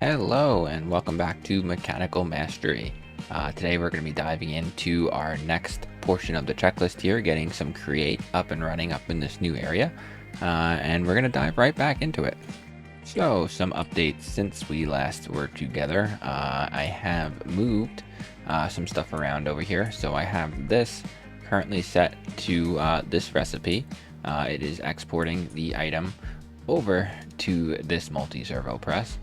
Hello and welcome back to Mechanical Mastery. Today we're going to be diving into our next portion of the checklist here, getting some create up and running up in this new area, and we're going to dive right back into it. So some updates since we last were together. I have moved some stuff around over here. So I have this currently set to this recipe. It is exporting the item over to this multi-servo press,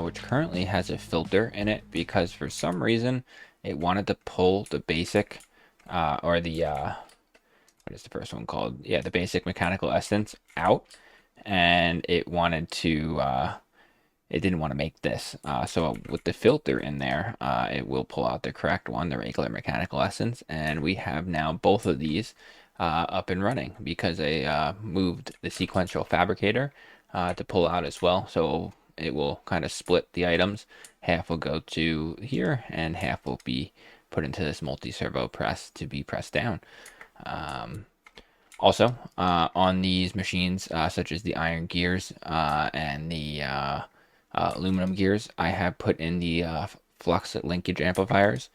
which currently has a filter in it because for some reason it wanted to pull the basic or the what is the first one called? Yeah, the basic mechanical essence out, and it wanted to it didn't want to make this. So with the filter in there, it will pull out the correct one, the regular mechanical essence, and we have now both of these up and running because I moved the sequential fabricator to pull out as well. So it will kind of split the items. Half will go to here and half will be put into this multi-servo press to be pressed down. Also, on these machines, such as the iron gears and the aluminum gears, I have put in the flux linkage amplifiers.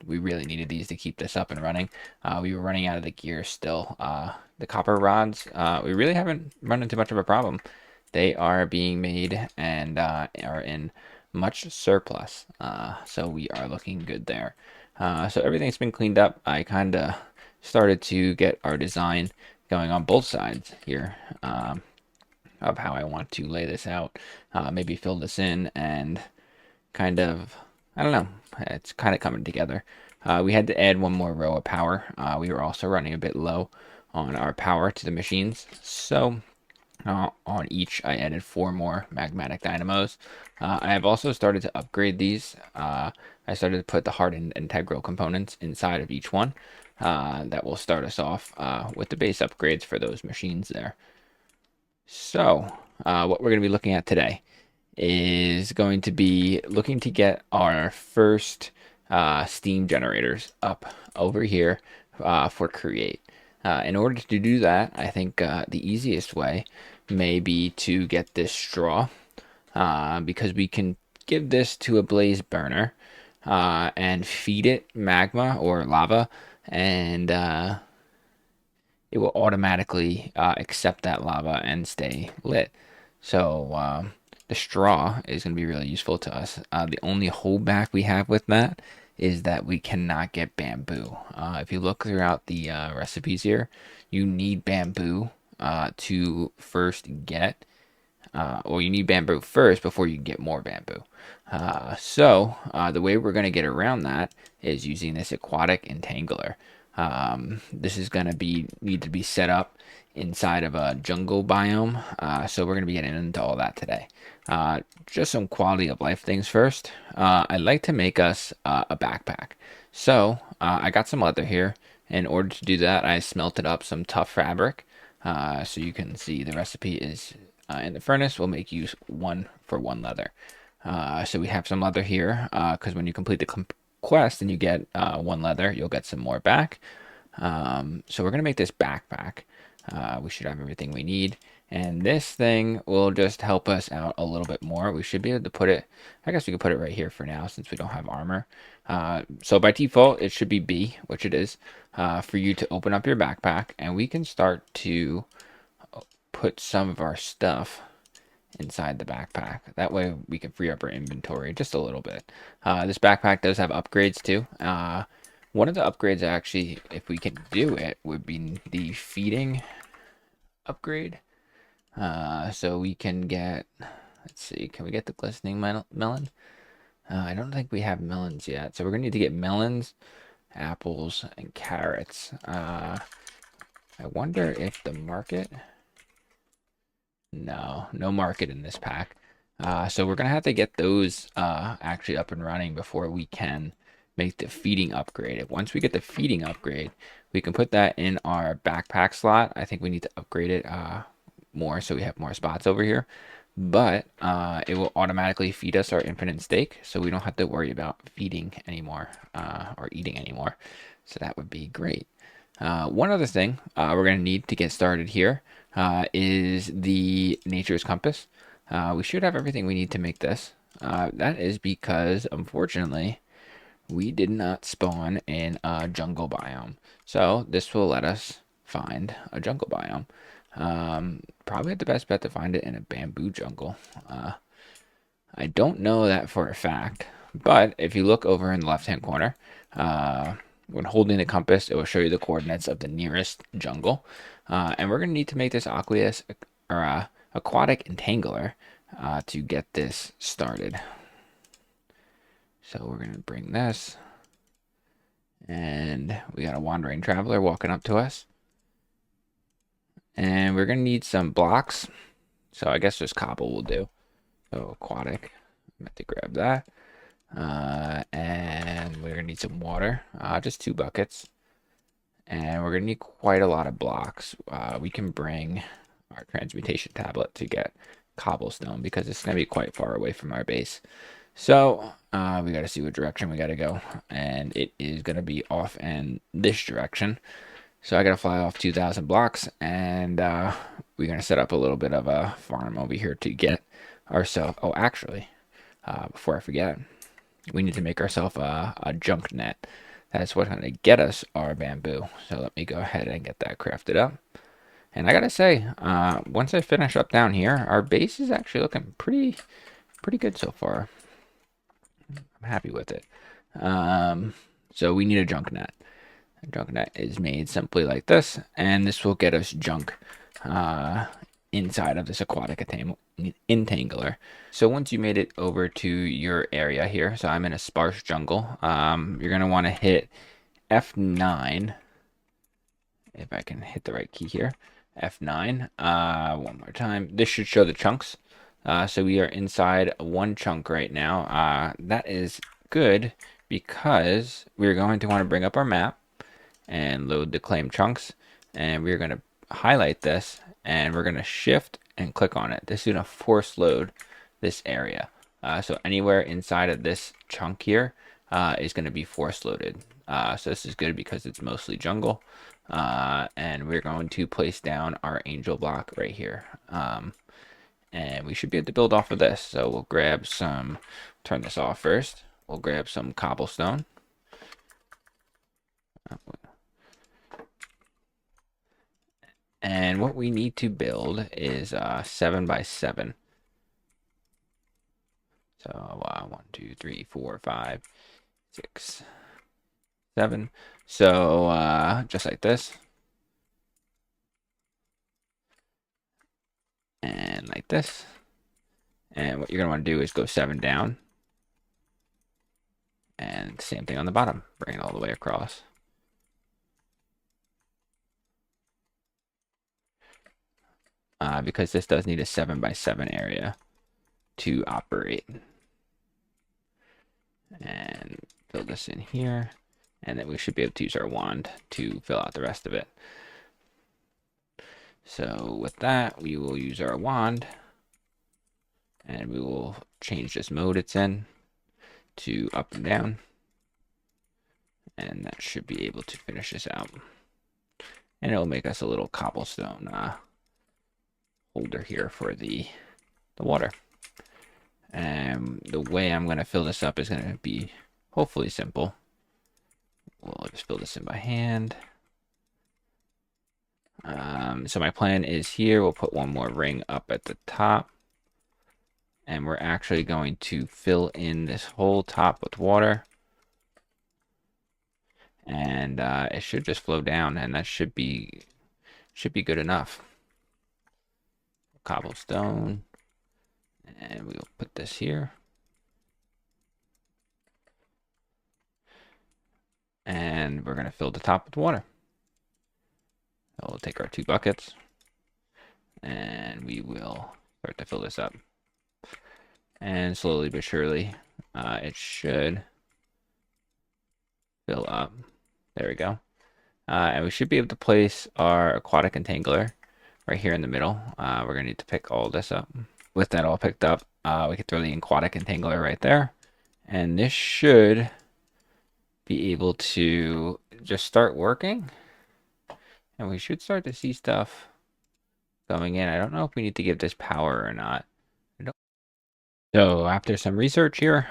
We really needed these to keep this up and running. We were running out of the gears still. The copper rods, we really haven't run into much of a problem. They are being made and are in much surplus. So we are looking good there. So everything's been cleaned up. I kind of started to get our design going on both sides here of how I want to lay this out. Maybe fill this in and kind of, I don't know, it's kind of coming together. We had to add one more row of power. We were also running a bit low on our power to the machines. So on each, I added 4 more magmatic dynamos. I have also started to upgrade these. I started to put the hardened integral components inside of each one. That will start us off with the base upgrades for those machines there. So, what we're going to be looking at today is going to be looking to get our first steam generators up over here for create. In order to do that, I think the easiest way may be to get this straw because we can give this to a blaze burner and feed it magma or lava, and it will automatically accept that lava and stay lit. So the straw is going to be really useful to us. The only holdback we have with that is that we cannot get bamboo. If you look throughout the recipes here, you need bamboo to first get, or you need bamboo first before you get more bamboo. So the way we're going to get around that is using this aquatic entangler. This is going to need to be set up inside of a jungle biome. So we're going to be getting into all that today. Just some quality of life things first. I'd like to make us a backpack. So I got some leather here. In order to do that, I smelted up some tough fabric. So you can see the recipe is in the furnace. We'll make use 1-for-1 leather. So we have some leather here because when you complete the quest and you get 1 leather, you'll get some more back. So we're going to make this backpack. We should have everything we need. And this thing will just help us out a little bit more. We should be able to put it, I guess we could put it right here for now since we don't have armor. So by default, it should be B, which it is, for you to open up your backpack. And we can start to put some of our stuff inside the backpack. That way we can free up our inventory just a little bit. This backpack does have upgrades too. One of the upgrades actually, if we can do it, would be the feeding upgrade. So we can get, let's see, can we get the glistening melon? I don't think we have melons yet. So we're gonna need to get melons, apples, and carrots. I wonder if the market, no market in this pack. So we're gonna have to get those actually up and running before we can make the feeding upgrade. Once we get the feeding upgrade, we can put that in our backpack slot. I think we need to upgrade it more so we have more spots over here. But it will automatically feed us our infinite steak, so we don't have to worry about feeding anymore or eating anymore. So that would be great. One other thing we're going to need to get started here is the nature's compass. We should have everything we need to make this. That is because, unfortunately, we did not spawn in a jungle biome. So this will let us find a jungle biome. Probably the best bet to find it in a bamboo jungle. I don't know that for a fact, but if you look over in the left-hand corner, when holding the compass, it will show you the coordinates of the nearest jungle. And we're going to need to make this aqueous or aquatic entangler to get this started. So we're going to bring this, and we got a wandering traveler walking up to us. And we're going to need some blocks. So I guess just cobble will do. So aquatic, I'm going to grab that. And we're going to need some water, just 2 buckets. And we're going to need quite a lot of blocks. We can bring our transmutation tablet to get cobblestone because it's going to be quite far away from our base. So we got to see what direction we got to go. And it is going to be off in this direction. So I got to fly off 2,000 blocks. And we're going to set up a little bit of a farm over here to get ourselves. Oh, actually, before I forget, we need to make ourselves a junk net. That's what's going to get us our bamboo. So let me go ahead and get that crafted up. And I gotta say, once I finish up down here, our base is actually looking pretty good so far. I'm happy with it. So we need a junk net. A junk net is made simply like this, and this will get us junk inside of this aquatic entangler. So once you made it over to your area here, so I'm in a sparse jungle, you're going to want to hit F9, if I can hit the right key here, F9, one more time. This should show the chunks. So we are inside 1 chunk right now. That is good because we're going to want to bring up our map and load the claim chunks, and we're going to highlight this, and we're going to shift and click on it. This is going to force load this area. So anywhere inside of this chunk here is going to be force loaded. So this is good because it's mostly jungle. And we're going to place down our angel block right here. And we should be able to build off of this. So we'll grab some, turn this off first. We'll grab some cobblestone. And what we need to build is 7 by 7. So 1, 2, 3, 4, 5, 6, 7. So just like this. And like this. And what you're going to want to do is go 7 down. And same thing on the bottom. Bring it all the way across. Because this does need a 7 by 7 area to operate. And fill this in here. And then we should be able to use our wand to fill out the rest of it. So with that, we will use our wand. And we will change this mode it's in to up and down. And that should be able to finish this out. And it'll make us a little cobblestone holder here for the water. And the way I'm going to fill this up is going to be hopefully simple. We'll just fill this in by hand. So my plan is here, we'll put one more ring up at the top. And we're actually going to fill in this whole top with water. And it should just flow down, and that should be good enough. Cobblestone. And we'll put this here. And we're going to fill the top with water. So we'll take our 2 buckets. And we will start to fill this up. And slowly but surely, it should fill up. There we go. And we should be able to place our aquatic entangler right here in the middle. We're going to need to pick all this up. With that all picked up, we can throw the aquatic entangler right there. And this should be able to just start working. And we should start to see stuff coming in. I don't know if we need to give this power or not. So after some research here,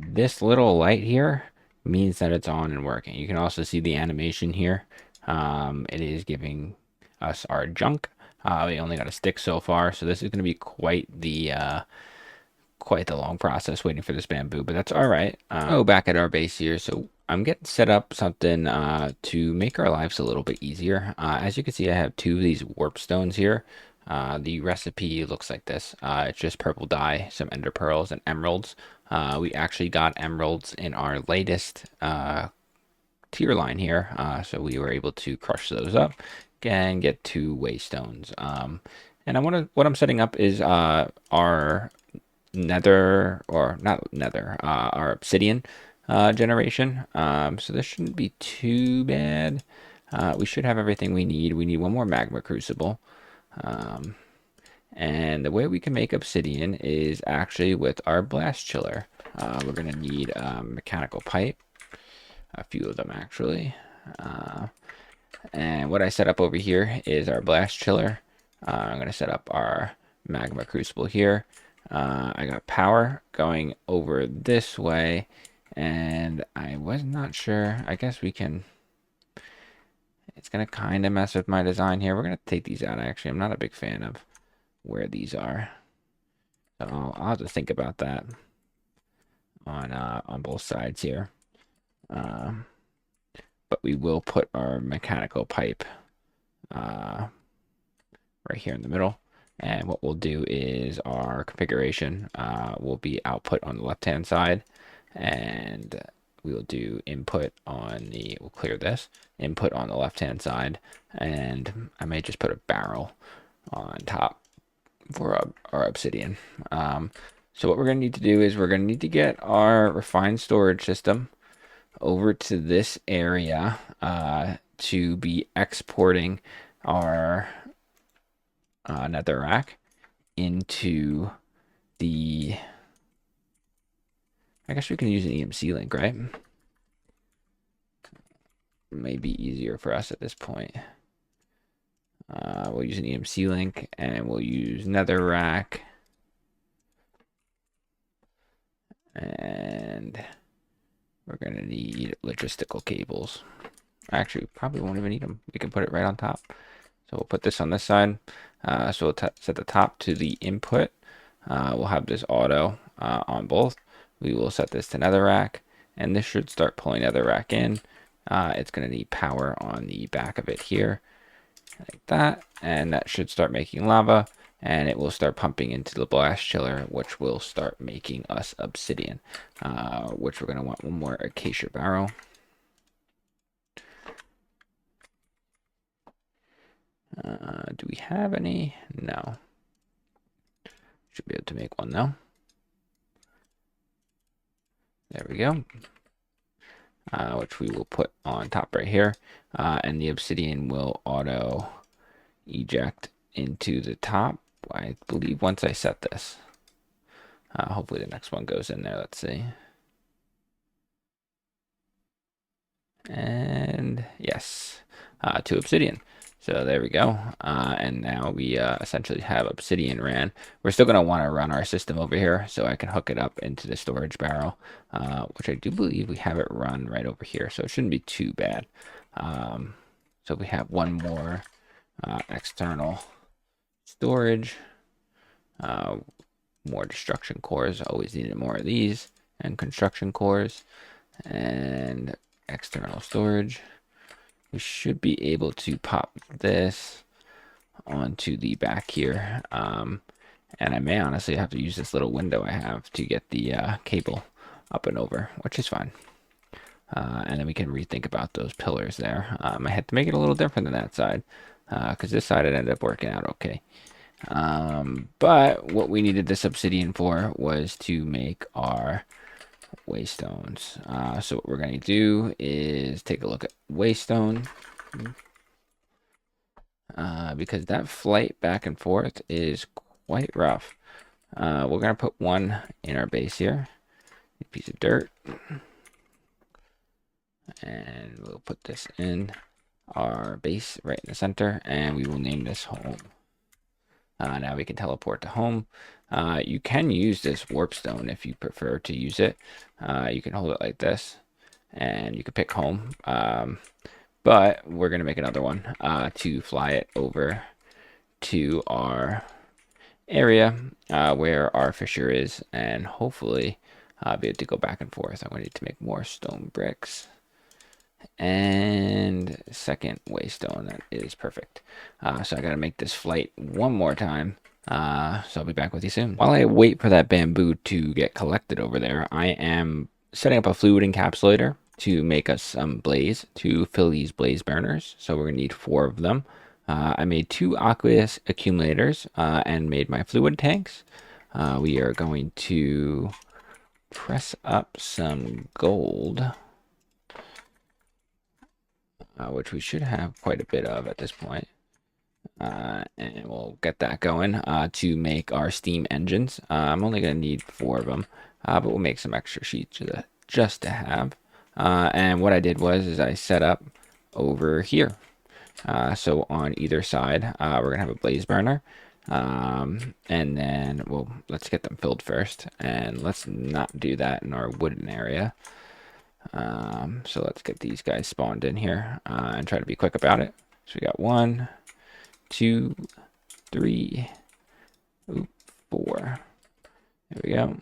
this little light here means that it's on and working. You can also see the animation here. It is giving us our junk. We only got a stick so far, so this is going to be quite the long process waiting for this bamboo, but that's all right. Oh, back at our base here, so I'm getting set up something to make our lives a little bit easier. As you can see, I have two of these warp stones here. The recipe looks like this. It's just purple dye, some ender pearls, and emeralds. We actually got emeralds in our latest tier line here, so we were able to crush those up and get two waystones. And what I'm setting up is our nether, or not nether, our obsidian generation. So this shouldn't be too bad. We should have everything we need. We need one more magma crucible. And the way we can make obsidian is actually with our blast chiller. We're going to need a mechanical pipe, a few of them actually. And what I set up over here is our blast chiller. I'm going to set up our magma crucible here. I got power going over this way, and I was not sure. I guess we can. It's going to kind of mess with my design here. We're going to take these out, actually. I'm not a big fan of where these are. So I'll have to think about that on both sides here. But we will put our mechanical pipe right here in the middle. And what we'll do is our configuration will be output on the left-hand side, and we'll do input on the, we'll clear this, input on the left-hand side, and I may just put a barrel on top for our obsidian. So what we're going to need to do is we're going to need to get our refined storage system over to this area to be exporting our netherrack into the, I guess we can use an EMC link, right? Maybe easier for us at this point. We'll use an EMC link, and we'll use netherrack, and we're gonna need logistical cables. Actually, we probably won't even need them. We can put it right on top. So we'll put this on this side. So we'll set the top to the input. We'll have this auto on both. We will set this to netherrack, and this should start pulling netherrack in. It's going to need power on the back of it here, like that, and that should start making lava, and it will start pumping into the blast chiller, which will start making us obsidian, which we're going to want one more acacia barrel. Do we have any? No. Should be able to make one though. There we go. Which we will put on top right here. And the obsidian will auto eject into the top, I believe, once I set this. Hopefully the next one goes in there. Let's see. And yes, to obsidian. So there we go. And now we essentially have obsidian ran. We're still going to want to run our system over here so I can hook it up into the storage barrel, which I do believe we have it run right over here. So it shouldn't be too bad. So we have one more external storage. More destruction cores. Always needed more of these. And construction cores. And external storage. We should be able to pop this onto the back here. And I may honestly have to use this little window I have to get the cable up and over, which is fine. And then we can rethink about those pillars there. I had to make it a little different than that side, because this side it ended up working out okay. But what we needed this obsidian for was to make our waystones. So what we're going to do is take a look at waystone, because that flight back and forth is quite rough. We're going to put one in our base here, a piece of dirt, and we'll put this in our base right in the center, and we will name this home. Now we can teleport to home. You can use this warp stone if you prefer to use it. You can hold it like this, and you can pick home. But we're going to make another one to fly it over to our area where our fissure is, and hopefully be able to go back and forth. I'm going to need to make more stone bricks. And second waystone, that is perfect. So I got to make this flight one more time. So I'll be back with you soon. While I wait for that bamboo to get collected over there, I am setting up a fluid encapsulator to make us some blaze to fill these blaze burners. So we're going to need 4 of them. I made 2 aqueous accumulators and made my fluid tanks. We are going to press up some gold, which we should have quite a bit of at this point. And we'll get that going to make our steam engines. I'm only going to need 4 of them, but we'll make some extra sheets just to have. And what I did was I set up over here. So on either side, we're going to have a blaze burner. And then, well, let's get them filled first. And let's not do that in our wooden area. So let's get these guys spawned in here and try to be quick about it. So we got 1, 2, 3, 4. There we go.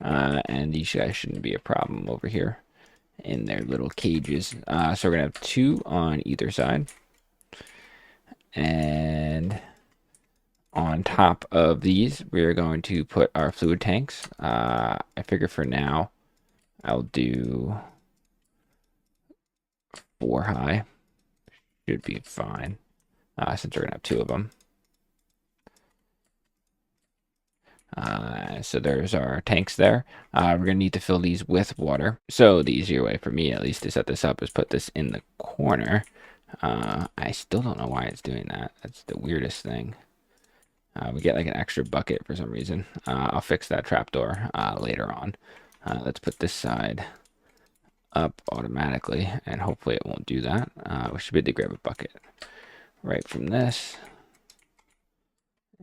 And these guys shouldn't be a problem over here in their little cages. So we're gonna have 2 on either side. And on top of these, we're going to put our fluid tanks. I figure for now, I'll do 4 high. Should be fine, since we're gonna have 2 of them. So there's our tanks there. We're gonna need to fill these with water. So the easier way for me, at least, to set this up is put this in the corner. I still don't know why it's doing that. That's the weirdest thing. We get like an extra bucket for some reason. I'll fix that trapdoor later on. Let's put this side up automatically, and hopefully it won't do that. We should be able to grab a bucket right from this.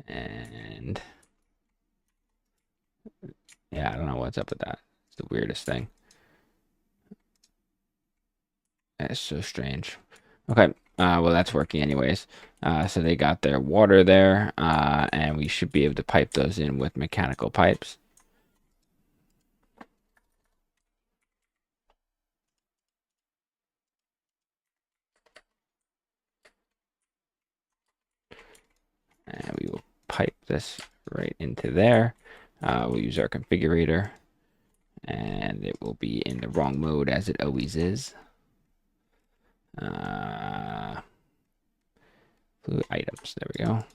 And yeah, I don't know what's up with that. It's the weirdest thing. That's so strange. Okay, well, that's working anyways. So they got their water there, and we should be able to pipe those in with mechanical pipes. And we will pipe this right into there. We'll use our configurator, and it will be in the wrong mode as it always is. Fluid items, there we go.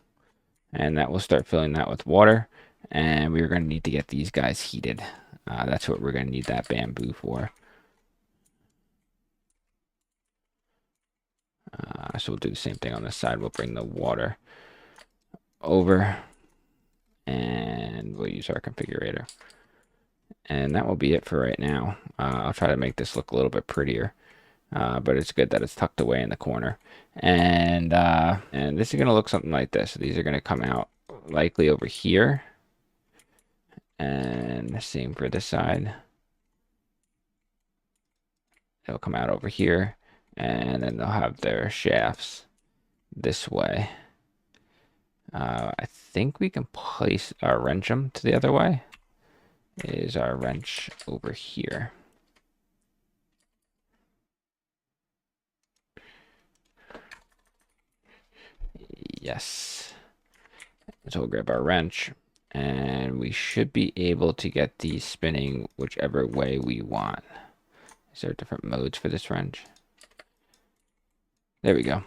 And that will start filling that with water. And we're going to need to get these guys heated. That's what we're going to need that bamboo for. So we'll do the same thing on this side. We'll bring the water over, and we'll use our configurator. And that will be it for right now. I'll try to make this look a little bit prettier. But it's good that it's tucked away in the corner. And this is going to look something like this. These are going to come out likely over here. And the same for this side. They'll come out over here. And then they'll have their shafts this way. I think we can place our wrench them to the other way. Is our wrench over here. Yes. So we'll grab our wrench, and we should be able to get these spinning whichever way we want. Is there different modes for this wrench? There we go.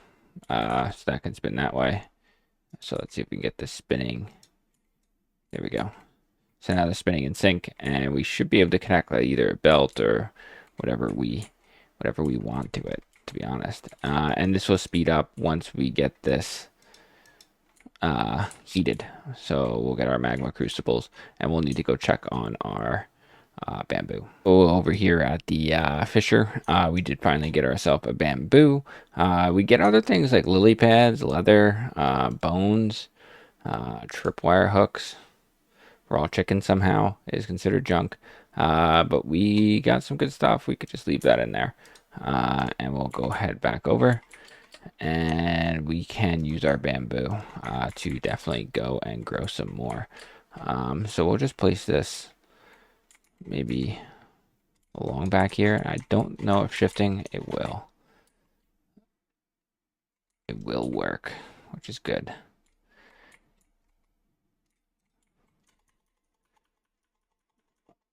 So that can spin that way. So let's see if we can get this spinning. There we go. So now they're spinning in sync, and we should be able to connect like either a belt or whatever we want to it, to be honest. And this will speed up once we get this heated. So we'll get our magma crucibles, and we'll need to go check on our bamboo. Over here at the fissure, we did finally get ourselves a bamboo. We get other things like lily pads, leather, bones, Tripwire hooks. Raw chicken somehow is considered junk. But we got some good stuff. We could just leave that in there. And we'll go ahead back over. And we can use our bamboo to definitely go and grow some more. So we'll just place this maybe along back here. I don't know if shifting it will. It will work, which is good.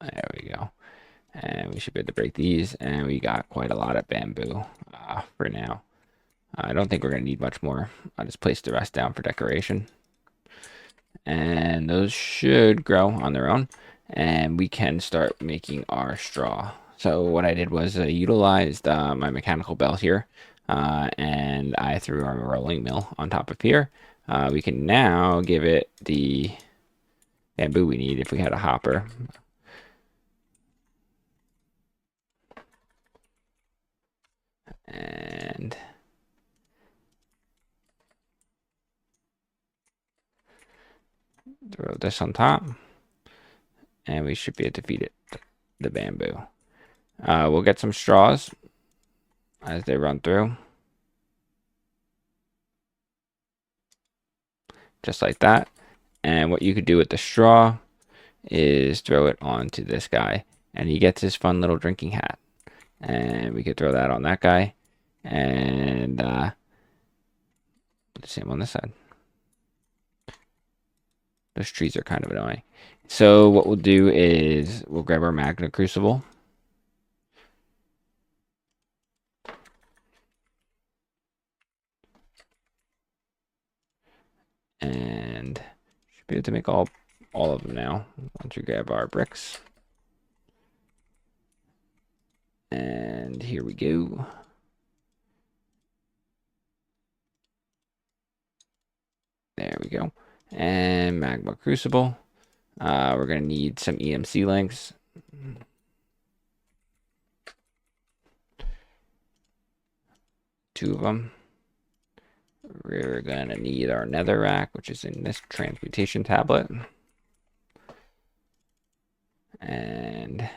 There we go. And we should be able to break these. And we got quite a lot of bamboo for now. I don't think we're going to need much more. I'll just place the rest down for decoration. And those should grow on their own. And we can start making our straw. So what I did was I utilized my mechanical belt here. And I threw our rolling mill on top of here. We can now give it the bamboo we need if we had a hopper. And throw this on top. And we should be able to feed it the bamboo. We'll get some straws as they run through. Just like that. And what you could do with the straw is throw it onto this guy. And he gets his fun little drinking hat. And we could throw that on that guy. And the same on this side. Those trees are kind of annoying. So what we'll do is we'll grab our magnet crucible. And should be able to make all of them now. Once we grab our bricks. And here we go. There we go. And magma crucible. We're going to need some EMC links. Two of them. We're going to need our netherrack, which is in this transmutation tablet. And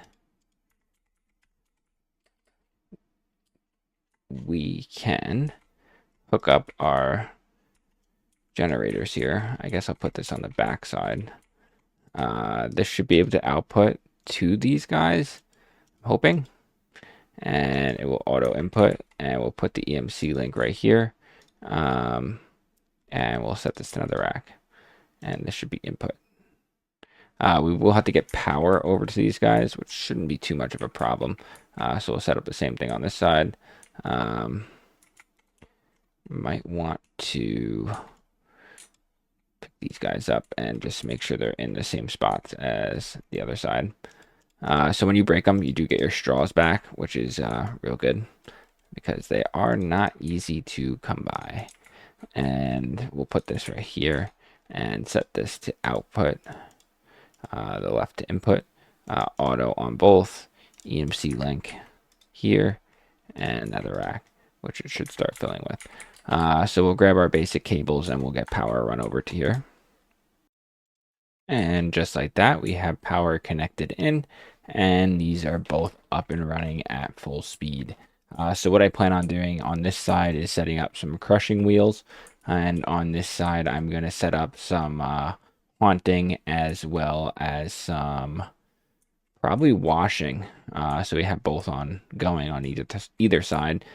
we can hook up our generators here. I guess I'll put this on the back side. This should be able to output to these guys, I'm hoping. And it will auto input, and we'll put the EMC link right here. And we'll set this to another rack. And this should be input. We will have to get power over to these guys, which shouldn't be too much of a problem. So we'll set up the same thing on this side. Might want to pick these guys up and just make sure they're in the same spots as the other side. So when you break them, you do get your straws back, which is real good because they are not easy to come by. And we'll put this right here and set this to output, the left to input, auto on both, EMC link here, and another rack, which it should start filling with. So we'll grab our basic cables and we'll get power run over to here. And just like that, we have power connected in, and these are both up and running at full speed. So what I plan on doing on this side is setting up some crushing wheels, and on this side I'm going to set up some haunting as well as some probably washing. So we have both on going on either side,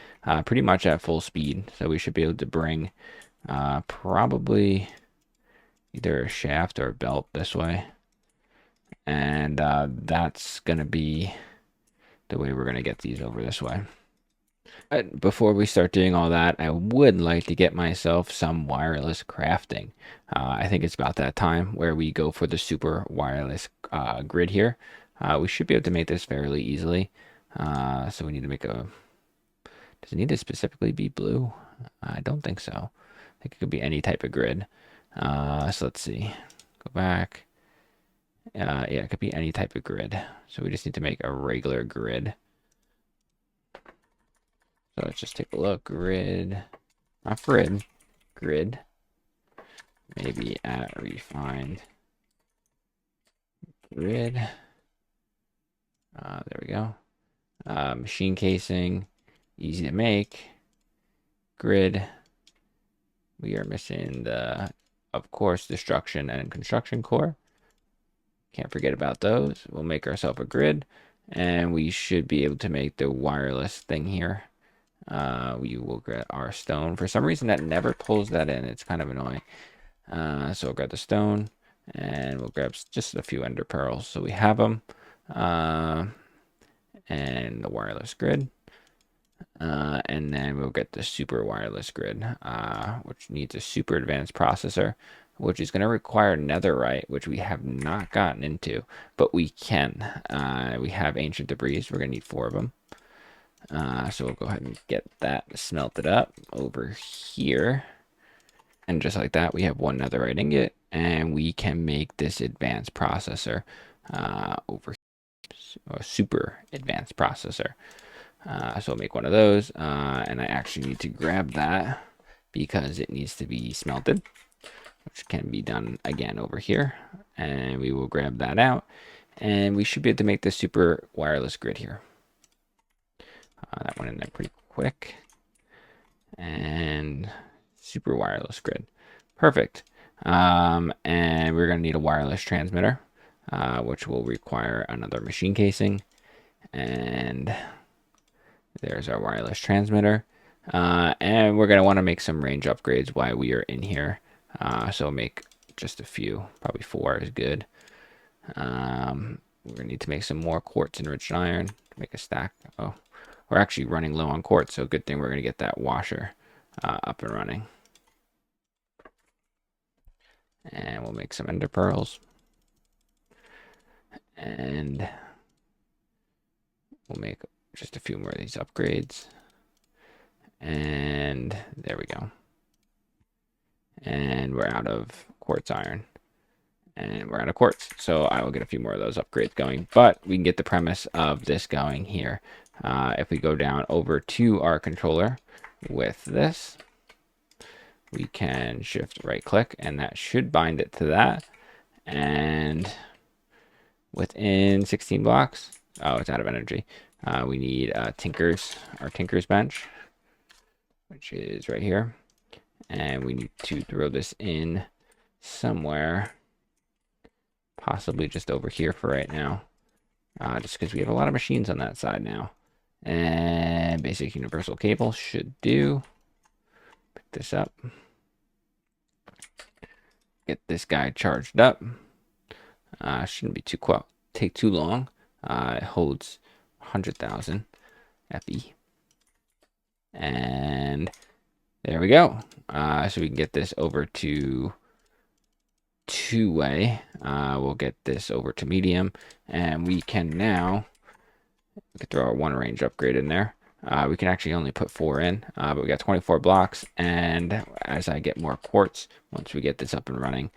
pretty much at full speed. So we should be able to bring probably either a shaft or a belt this way. And that's going to be the way we're going to get these over this way. But before we start doing all that, I would like to get myself some wireless crafting. I think it's about that time where we go for the super wireless grid here. We should be able to make this fairly easily. So we need to make a... Does it need to specifically be blue? I don't think so. I think it could be any type of grid. So let's see. Go back. Yeah, it could be any type of grid. So we just need to make a regular grid. So let's just take a look. Grid. Not grid. Grid. maybe at refined grid. There we go. Machine casing, easy to make. Grid. We are missing the, of course, destruction and construction core. Can't forget about those. We'll make ourselves a grid, and we should be able to make the wireless thing here. We will get our stone. For some reason, that never pulls that in. It's kind of annoying. So we'll grab the stone, and we'll grab just a few ender pearls. So we have them. And the wireless grid. And then we'll get the super wireless grid, which needs a super advanced processor, which is going to require netherite, which we have not gotten into, but we can. We have ancient debris. We're going to need 4 of them. So we'll go ahead and get that smelted up over here. And just like that, we have 1 netherite ingot, and we can make this advanced processor over here, a super advanced processor. So I'll make 1 of those, and I actually need to grab that because it needs to be smelted, which can be done again over here. And we will grab that out, and we should be able to make the super wireless grid here. That went in there pretty quick. And super wireless grid. Perfect. And we're going to need a wireless transmitter, which will require another machine casing. And there's our wireless transmitter. And we're going to want to make some range upgrades while we are in here. So make just a few, probably 4 is good. We're going to need to make some more quartz enriched iron, make a stack. Oh, we're actually running low on quartz, so good thing we're going to get that washer up and running. And we'll make some ender pearls. And we'll make just a few more of these upgrades. And there we go. And we're out of quartz iron. And we're out of quartz. So I will get a few more of those upgrades going. But we can get the premise of this going here. If we go down over to our controller with this, we can shift right click, and that should bind it to that. And within 16 blocks, oh, it's out of energy. We need our Tinker's bench, which is right here. And we need to throw this in somewhere, possibly just over here for right now, just because we have a lot of machines on that side now. And basic universal cable should do. Pick this up. Get this guy charged up. Shouldn't be take too long. It holds 100,000 FE. And there we go. So we can get this over to 2-way. We'll get this over to medium, and we can now throw our 1 range upgrade in there. We can actually only put 4 in, but we got 24 blocks. And as I get more quartz, once we get this up and running,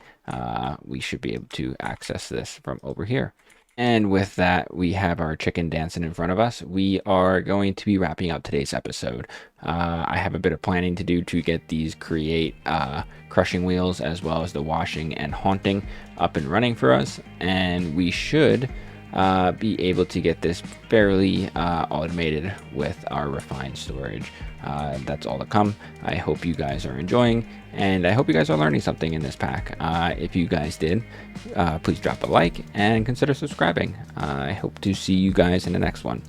we should be able to access this from over here. And with that, we have our chicken dancing in front of us. We are going to be wrapping up today's episode. I have a bit of planning to do to get these create crushing wheels as well as the washing and haunting up and running for us. And we should be able to get this fairly automated with our refined storage. That's all to come. I hope you guys are enjoying, and I hope you guys are learning something in this pack. If you guys did, please drop a like and consider subscribing. I hope to see you guys in the next one.